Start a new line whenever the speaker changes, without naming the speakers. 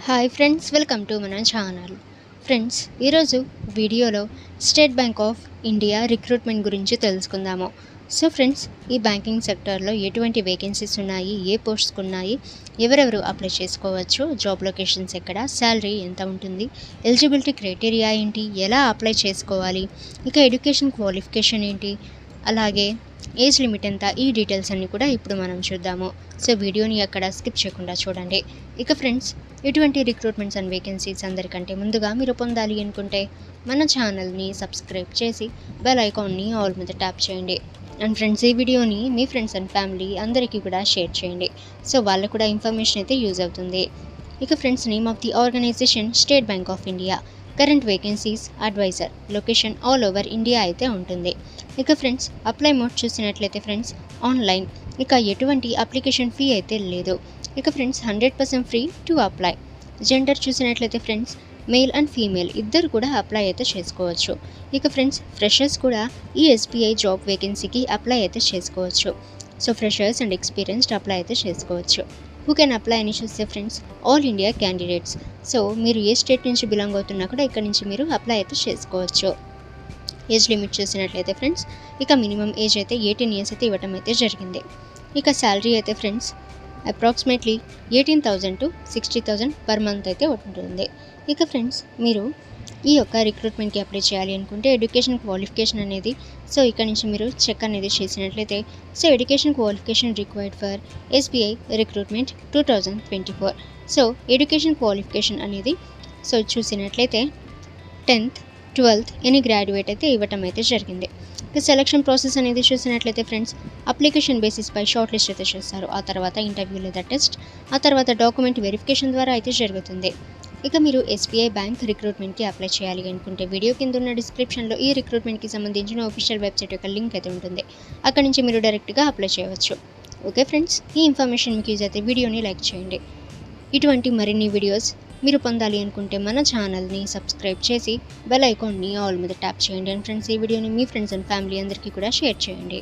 Hi friends, welcome to మన channel. Friends, ఈరోజు వీడియోలో state Bank of India recruitment గురించి తెలుసుకుందాము. సో ఫ్రెండ్స్, ఈ బ్యాంకింగ్ సెక్టర్లో ఎటువంటి వేకెన్సీస్ ఉన్నాయి, ఏ పోస్ట్స్కి ఉన్నాయి, ఎవరెవరు అప్లై చేసుకోవచ్చు, జాబ్ లొకేషన్స్ ఎక్కడ, శాలరీ ఎంత ఉంటుంది, ఎలిజిబిలిటీ క్రైటీరియా ఏంటి, ఎలా అప్లై చేసుకోవాలి, ఇక ఎడ్యుకేషన్ క్వాలిఫికేషన్ ఏంటి, అలాగే ఏజ్ లిమిట్ ఎంత, ఈ డీటెయిల్స్ అన్నీ కూడా ఇప్పుడు మనం చూద్దాము. సో వీడియోని అక్కడ స్కిప్ చేయకుండా చూడండి. ఇక ఫ్రెండ్స్, ఇటువంటి రిక్రూట్మెంట్స్ అండ్ వేకెన్సీస్ అందరికంటే ముందుగా మీరు పొందాలి అనుకుంటే మన ఛానల్ని సబ్స్క్రైబ్ చేసి బెల్ ఐకాన్ని ఆల్ మీద ట్యాప్ చేయండి. అండ్ ఫ్రెండ్స్, ఈ వీడియోని మీ ఫ్రెండ్స్ అండ్ ఫ్యామిలీ అందరికీ కూడా షేర్ చేయండి. సో వాళ్ళకు కూడా ఇన్ఫర్మేషన్ అయితే యూజ్ అవుతుంది. ఇక friends, name of the organization State Bank of India. Current vacancies advisor, location all over India అయితే ఉంటుంది. ఇక ఫ్రెండ్స్, అప్లై మోడ్ చూసినట్లయితే ఫ్రెండ్స్ ఆన్లైన్, ఇక ఎటువంటి అప్లికేషన్ ఫీ అయితే లేదు. ఇక friends 100% free to apply. Gender చూసినట్లయితే ఫ్రెండ్స్ మేల్ అండ్ ఫీమేల్ ఇద్దరు కూడా అప్లై అయితే చేసుకోవచ్చు. ఇక ఫ్రెండ్స్, ఫ్రెషర్స్ కూడా ఈ SBI జాబ్ వేకెన్సీకి అప్లై అయితే చేసుకోవచ్చు. So freshers and experienced apply అయితే చేసుకోవచ్చు. హూ కెన్ అప్లై అని చూస్తే friends all India candidates. So మీరు ఏ స్టేట్ నుంచి బిలాంగ్ అవుతున్నా కూడా ఇక్కడ నుంచి మీరు అప్లై అయితే చేసుకోవచ్చు. ఏజ్ లిమిట్ చూసినట్లయితే ఫ్రెండ్స్ ఇక మినిమం ఏజ్ అయితే 18 years అయితే ఇవ్వటం అయితే జరిగింది. ఇక శాలరీ అయితే friends approximately 18,000 to 60,000 per month అయితే ఉంటుంది. ఇక ఫ్రెండ్స్, మీరు ఈ యొక్క రిక్రూట్మెంట్కి అప్లై చేయాలి అనుకుంటే ఎడ్యుకేషన్ క్వాలిఫికేషన్ అనేది, సో ఇక్కడ నుంచి మీరు చెక్ అనేది చేసినట్లయితే, so education qualification required for SBI recruitment 2024. So education qualification అనేది సో చూసినట్లయితే 10th 12th ఎనీ గ్రాడ్యుయేట్ అయితే ఇవ్వటం అయితే జరిగింది. ఇక సెలక్షన్ ప్రాసెస్ అనేది చూసినట్లయితే ఫ్రెండ్స్ అప్లికేషన్ బేసిస్పై షార్ట్ లిస్ట్ అయితే చేస్తారు. ఆ తర్వాత ఇంటర్వ్యూ లేదా టెస్ట్, ఆ తర్వాత డాక్యుమెంట్ వెరిఫికేషన్ ద్వారా అయితే జరుగుతుంది. ఇక మీరు SBI బ్యాంక్ రిక్రూట్మెంట్కి అప్లై చేయాలి అనుకుంటే వీడియో కింద ఉన్న డిస్క్రిప్షన్లో ఈ రిక్రూట్మెంట్కి సంబంధించిన ఆఫీషియల్ వెబ్సైట్ యొక్క లింక్ అయితే ఉంటుంది. అక్కడి నుంచి మీరు డైరెక్ట్గా అప్లై చేయవచ్చు. ఓకే ఫ్రెండ్స్, ఈ ఇన్ఫర్మేషన్ మీకు యూజ్ అయితే వీడియోని లైక్ చేయండి. ఇటువంటి మరిన్ని వీడియోస్ మీరు పొందాలి అనుకుంటే మన ఛానల్ని సబ్స్క్రైబ్ చేసి బెల్ ఐకాన్ని ఆల్ మీద ట్యాప్ చేయండి. అండ్ ఫ్రెండ్స్, ఈ వీడియోని మీ ఫ్రెండ్స్ అండ్ ఫ్యామిలీ అందరికీ కూడా షేర్ చేయండి.